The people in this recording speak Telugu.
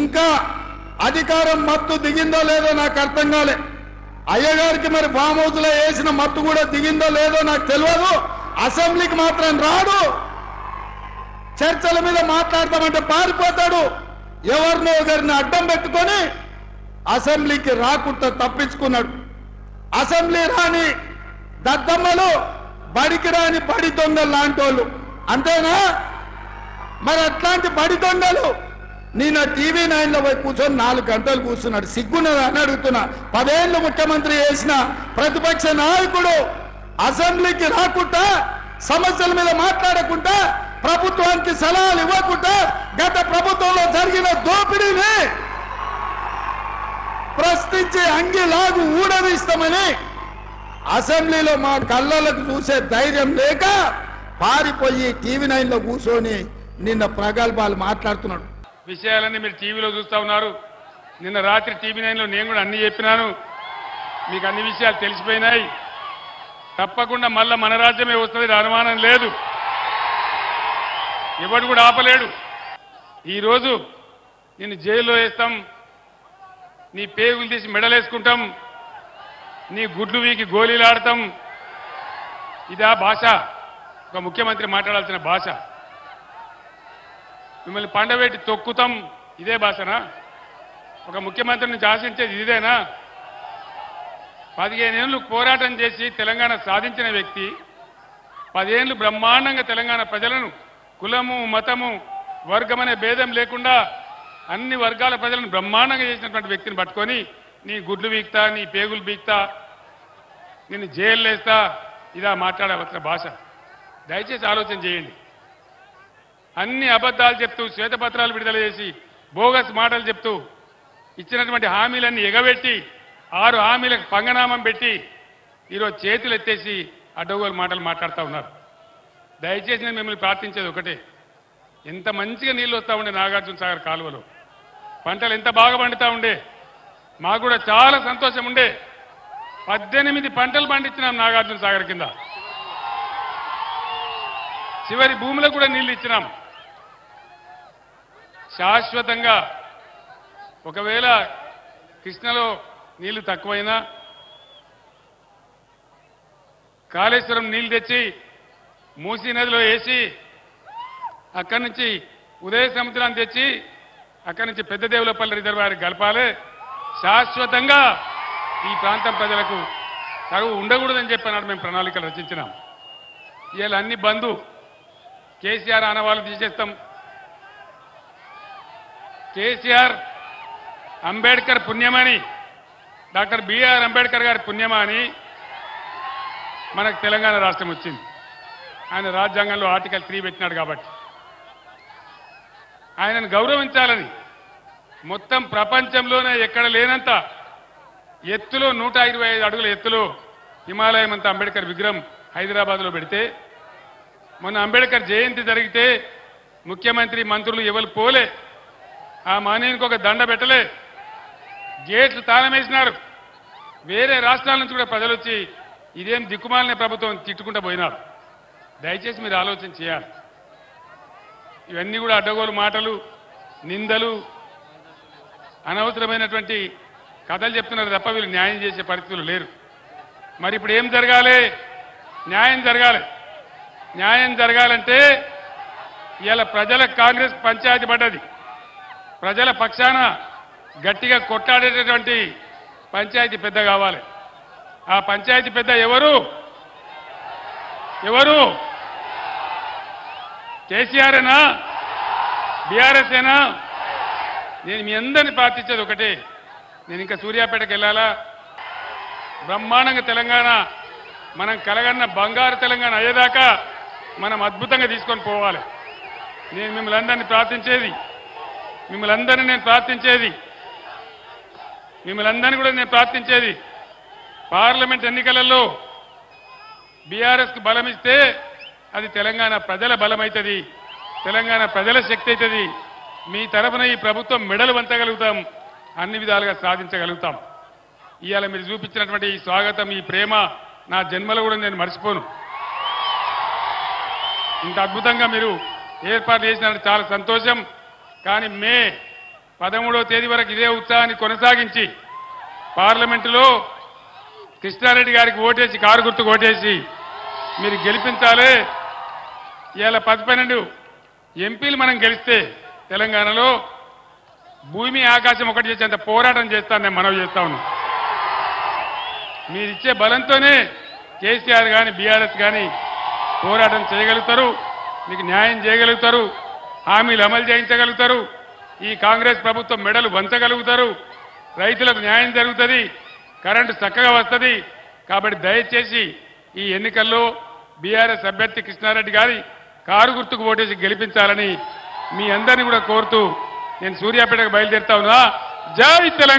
ఇంకా అధికారం మత్తు దిగిందో లేదో నాకు అర్థం కాలే. అయ్యగారికి మరి ఫామ్ హౌస్ లో వేసిన మత్తు కూడా దిగిందో లేదో నాకు తెలియదు. అసెంబ్లీకి మాత్రం రాడు. చర్చల మీద మాట్లాడతామంటే పారిపోతాడు. ఎవరినో ఒకరిని అడ్డం పెట్టుకొని అసెంబ్లీకి రాకుండా తప్పించుకున్నాడు. అసెంబ్లీ రాని దద్దమ్మలు, బడికి రాని బడి దొంగలు లాంటి వాళ్ళు అంతేనా? మరి అట్లాంటి బడి దొంగలు నిన్న టీవీ 9లో పోయి కూర్చొని 4 గంటలు కూర్చున్నాడు. సిగ్గున్నదా అని అడుగుతున్నా. 10 ఏళ్ళు ముఖ్యమంత్రి చేసిన ప్రతిపక్ష నాయకుడు అసెంబ్లీకి రాకుండా, సమస్యల మీద మాట్లాడకుండా, ప్రభుత్వానికి సలహాలు ఇవ్వకుండా, గత ప్రభుత్వంలో జరిగిన దోపిడీని ప్రశ్నించి అంగిలాగు ఊడదీస్తామని అసెంబ్లీలో మా కళ్ళలకు చూసే ధైర్యం లేక పారిపోయి టీవీ 9లో కూర్చొని నిన్న ప్రగల్భాలు మాట్లాడుతున్నాడు. విషయాలన్నీ మీరు టీవీలో చూస్తా ఉన్నారు. నిన్న రాత్రి టీవీ 9లో నేను కూడా అన్ని చెప్పినాను. మీకు అన్ని విషయాలు తెలిసిపోయినాయి. తప్పకుండా మళ్ళా మన రాజ్యమే వస్తుంది, అనుమానం లేదు. ఎవడు కూడా ఆపలేడు. ఈరోజు నిన్ను జైల్లో వేస్తాం, నీ పేగులు తీసి మెడలేసుకుంటాం, నీ గుడ్లు వీకి గోళీలాడతాం. ఇదా భాష? ఒక ముఖ్యమంత్రి మాట్లాడాల్సిన భాష? మిమ్మల్ని పండబెట్టి తొక్కుతాం, ఇదే భాషనా? ఒక ముఖ్యమంత్రి నుంచి ఆశించేది ఇదేనా? 15 ఏళ్ళు పోరాటం చేసి తెలంగాణ సాధించిన వ్యక్తి, 10 ఏళ్ళు బ్రహ్మాండంగా తెలంగాణ ప్రజలను కులము, మతము, వర్గమనే భేదం లేకుండా అన్ని వర్గాల ప్రజలను బ్రహ్మాండంగా చేసినటువంటి వ్యక్తిని పట్టుకొని నీ గుడ్లు బీక్తా, నీ పేగులు బీక్తా, నిన్ను జైలు వేస్తా, ఇదా మాట్లాడవలసిన భాష? దయచేసి ఆలోచన చేయండి. అన్ని అబద్ధాలు చెప్తూ, శ్వేతపత్రాలు విడుదల చేసి, బోగస్ మాటలు చెప్తూ, ఇచ్చినటువంటి హామీలన్నీ ఎగబెట్టి 6 హామీలకు పంగనామం పెట్టి ఈరోజు చేతులు ఎత్తేసి అడ్డగోలు మాటలు మాట్లాడుతూ ఉన్నారు. దయచేసి నేను మిమ్మల్ని ప్రార్థించేది ఒకటే, ఎంత మంచిగా నీళ్ళు వస్తూ ఉండే నాగార్జున సాగర్ కాలువలో, పంటలు ఎంత బాగా పండుతూ ఉండే, మాకు కూడా చాలా సంతోషం ఉండే. 18 పంటలు పండించినాం నాగార్జున సాగర్ కింద. చివరి భూములకు కూడా నీళ్లు ఇచ్చినాం. శాశ్వతంగా ఒకవేళ కృష్ణలో నీళ్లు తక్కువైనా కాళేశ్వరం నీళ్లు తెచ్చి మూసీ నదిలో వేసి అక్కడి నుంచి ఉదయ సముద్రాన్ని తెచ్చి అక్కడి నుంచి పెద్ద దేవులపల్లి రిజర్వాయర్ కలపాలి. శాశ్వతంగా ఈ ప్రాంతం ప్రజలకు కరువు ఉండకూడదని చెప్పినాడు. మేము ప్రణాళికలు రచించినాం. ఇవాళ అన్ని బంధు, కేసీఆర్ ఆనవాళ్ళు తీసేస్తాం. కేసీఆర్ అంబేద్కర్ పుణ్యమని, డాక్టర్ బిఆర్ అంబేద్కర్ గారి పుణ్యమని మనకు తెలంగాణ రాష్ట్రం వచ్చింది. ఆయన రాజ్యాంగంలో ఆర్టికల్ 3 పెట్టినాడు కాబట్టి ఆయనను గౌరవించాలని మొత్తం ప్రపంచంలోనే ఎక్కడ లేనంత ఎత్తులో 125 అడుగుల ఎత్తులో హిమాలయం అంతా అంబేద్కర్ విగ్రహం హైదరాబాద్లో పెడితే, మొన్న అంబేద్కర్ జయంతి జరిగితే ముఖ్యమంత్రి, మంత్రులు ఎవరు పోలే. ఆ మానేనికి ఒక దండ పెట్టలే, గేట్లు తాళం వేసినారు. వేరే రాష్ట్రాల నుంచి కూడా ప్రజలు వచ్చి ఇదేం దిక్కుమాలిన ప్రభుత్వం తిట్టుకుంటూ పోయినారు. దయచేసి మీరు ఆలోచన చేయాలి. ఇవన్నీ కూడా అడ్డగోలు మాటలు, నిందలు, అనవసరమైనటువంటి కథలు చెప్తున్నారు తప్ప వీళ్ళు న్యాయం చేసే పరిస్థితులు లేరు. మరి ఇప్పుడు ఏం జరగాలి? న్యాయం జరగాలి. న్యాయం జరగాలంటే ఇవాళ ప్రజలకు కాంగ్రెస్ పంచాయతీ పడ్డది. ప్రజల పక్షాన గట్టిగా కొట్లాడేటటువంటి పంచాయతీ పెద్ద కావాలి. ఆ పంచాయతీ పెద్ద ఎవరు? ఎవరు? కేసీఆర్ఏనా? బీఆర్ఎస్ ఏనా? నేను మీ అందరినీ ప్రార్థించేది ఒకటే, నేను ఇంకా సూర్యాపేటకు వెళ్ళాలా? బ్రహ్మాండంగా తెలంగాణ మనం కలగన్న బంగారు తెలంగాణ అయ్యేదాకా మనం అద్భుతంగా తీసుకొని పోవాలి. నేను మిమ్మల్ని అందరినీ ప్రార్థించేది, మిమ్మల్ని అందరినీ కూడా నేను ప్రార్థించేది, పార్లమెంట్ ఎన్నికలలో బీఆర్ఎస్కు బలం ఇస్తే అది తెలంగాణ ప్రజల బలం అవుతుంది, తెలంగాణ ప్రజల శక్తి అవుతుంది. మీ తరఫున ఈ ప్రభుత్వం మెడలు వంచగలుగుతాం, అన్ని విధాలుగా సాధించగలుగుతాం. ఇవాళ మీరు చూపించినటువంటి ఈ స్వాగతం, ఈ ప్రేమ నా జన్మలో కూడా నేను మర్చిపోను. ఇంత అద్భుతంగా మీరు ఏర్పాటు చేసినట్టు చాలా సంతోషం. కానీ మే 13వ తేదీ వరకు ఇదే ఉత్సాహాన్ని కొనసాగించి పార్లమెంటులో కృష్ణారెడ్డి గారికి ఓటేసి కారు గుర్తుకు ఓటేసి మీరు గెలిపించాలి. ఇవాళ 10-12 ఎంపీలు మనం గెలిస్తే తెలంగాణలో భూమి ఆకాశం ఒకటి చేసేంత పోరాటం చేస్తాను నేను మనవి చేస్తా ఉన్నాను. మీరిచ్చే బలంతోనే కేసీఆర్ కానీ బీఆర్ఎస్ కానీ పోరాటం చేయగలుగుతారు, మీకు న్యాయం చేయగలుగుతారు, హామీలు అమలు చేయించగలుగుతారు, ఈ కాంగ్రెస్ ప్రభుత్వం మెడలు వంచగలుగుతారు, రైతులకు న్యాయం జరుగుతుంది, కరెంటు చక్కగా వస్తుంది. కాబట్టి దయచేసి ఈ ఎన్నికల్లో బీఆర్ఎస్ అభ్యర్థి కృష్ణారెడ్డి గారి కారు గుర్తుకు ఓటేసి గెలిపించాలని మీ అందరినీ కూడా కోరుతూ నేను సూర్యాపేటకు బయలుదేరుతా ఉన్నా. జై తెలంగాణ.